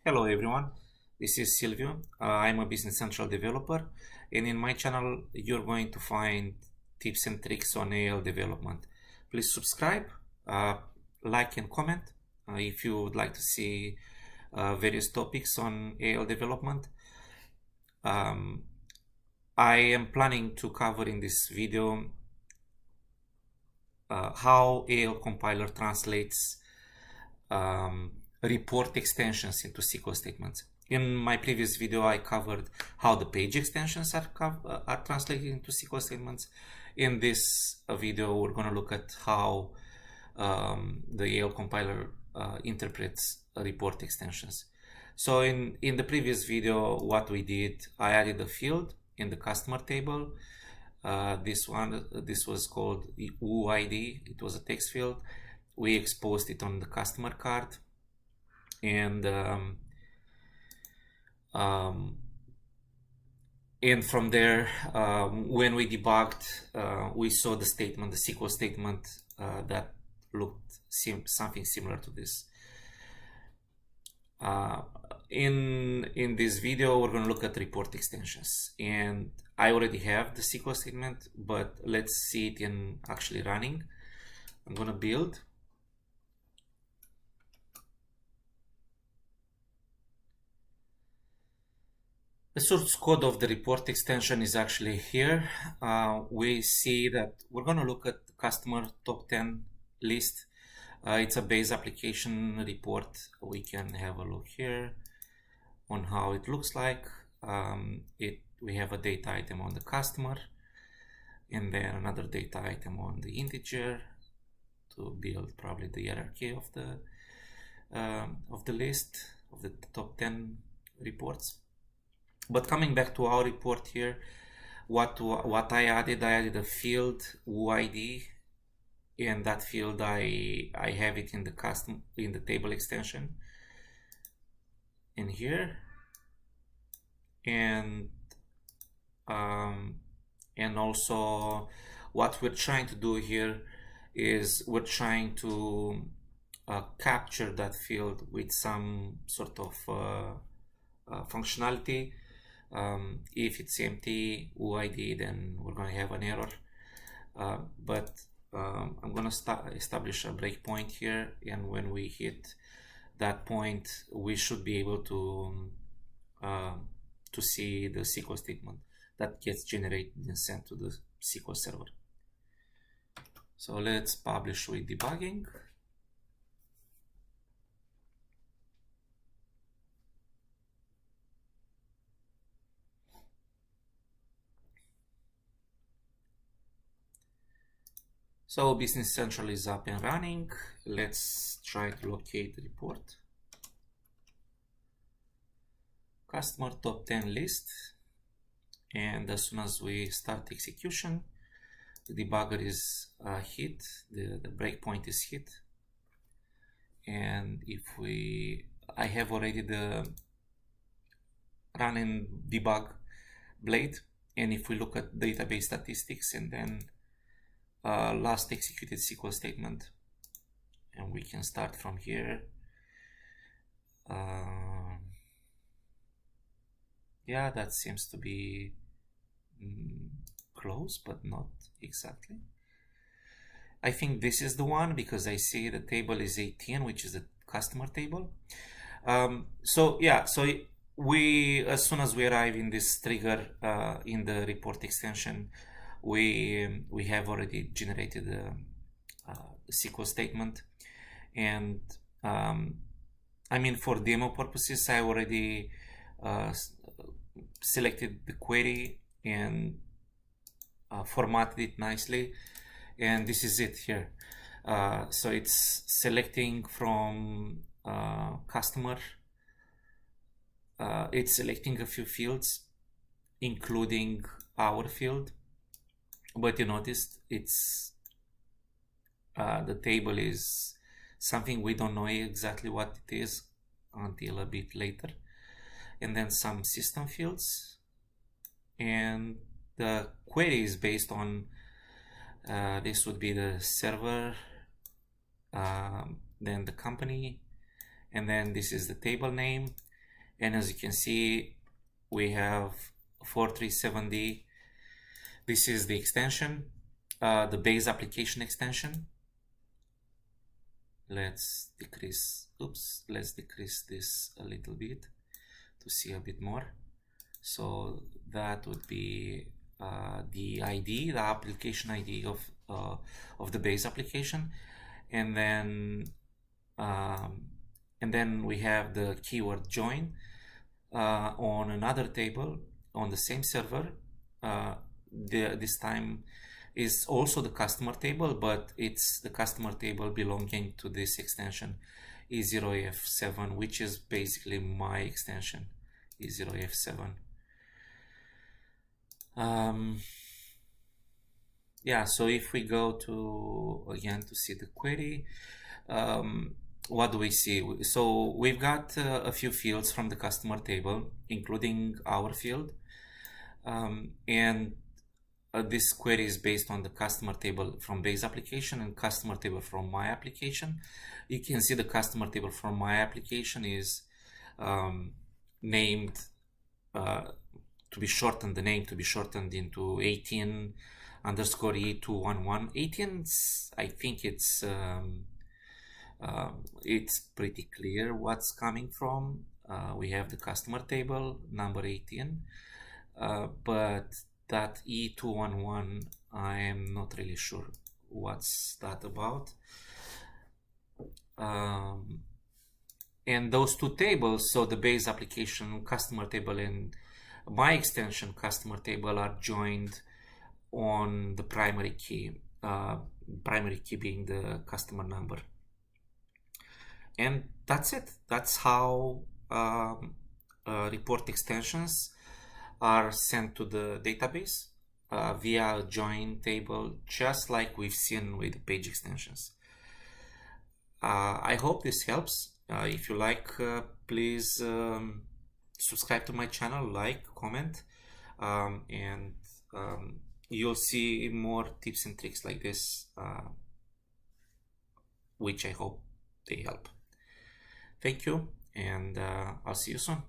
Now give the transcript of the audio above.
Hello everyone, this is Silvio. I'm a Business Central developer, and in my channel you're going to find tips and tricks on AL development. Please subscribe, like and comment if you would like to see various topics on AL development. I am planning to cover in this video how AL compiler translates report extensions into SQL statements. In my previous video, I covered how the page extensions are translated into SQL statements. In this video, we're going to look at how the AL compiler interprets report extensions. So in the previous video, what we did, I added a field in the customer table. This was called the UID. It was a text field. We exposed it on the customer card, and from there, when we debugged, we saw the statement, the SQL statement that looked something similar to this. In this video, we're going to look at report extensions, and I already have the SQL statement, but let's see it in actually running. I'm going to build. The source code of the report extension is actually here. We see that we're going to look at the customer top 10 list. It's a base application report. We can have a look here on how it looks like. We have a data item on the customer, and then another data item on the integer to build probably the hierarchy of the list of the top 10 reports. But coming back to our report here, what I added a field UID, and that field I have it in the table extension in here, and also what we're trying to do here is we're trying to capture that field with some sort of functionality. If it's empty UID, then we're going to have an error. But I'm going to establish a breakpoint here, and when we hit that point, we should be able to see the SQL statement that gets generated and sent to the SQL server. So let's publish with debugging. So Business Central is up and running. Let's try to locate the report. Customer top 10 list. And as soon as we start execution, the debugger is hit, the breakpoint is hit. And if I have already the run and debug blade. And if we look at database statistics and then last executed SQL statement, and we can start from here. Yeah, that seems to be close, but not exactly. I think this is the one because I see the table is 18, which is the customer table. So yeah, so as soon as we arrive in this trigger in the report extension, we have already generated the SQL statement, and I mean, for demo purposes, I already selected the query and formatted it nicely, and this is it here. So it's selecting from customer. It's selecting a few fields, including our field. But you noticed it's the table is something we don't know exactly what it is until a bit later, and then some system fields, and the query is based on this would be the server, then the company, and then this is the table name, And as you can see, we have 437D. This is the extension, the base application extension. Let's decrease this a little bit to see a bit more. So that would be the ID, the application ID of the base application, and then we have the keyword join on another table on the same server. This time is also the customer table, but it's the customer table belonging to this extension E0F7, which is basically my extension E0F7. Yeah, so if we go to again to see the query, what do we see? So we've got a few fields from the customer table, including our field, and this query is based on the customer table from base application and customer table from my application. You can see the customer table from my application is named to be shortened, the name to be shortened into 18 underscore E211. 18, I think it's pretty clear what's coming from. We have the customer table number 18, but that E211, I am not really sure what's that about. And those two tables, so the base application customer table and my extension customer table, are joined on the primary key being the customer number. And that's it. That's how report extensions are sent to the database via a join table, just like we've seen with the page extensions. I hope this helps. If you like, please subscribe to my channel, like, comment, and you'll see more tips and tricks like this, which I hope they help. Thank you, and I'll see you soon.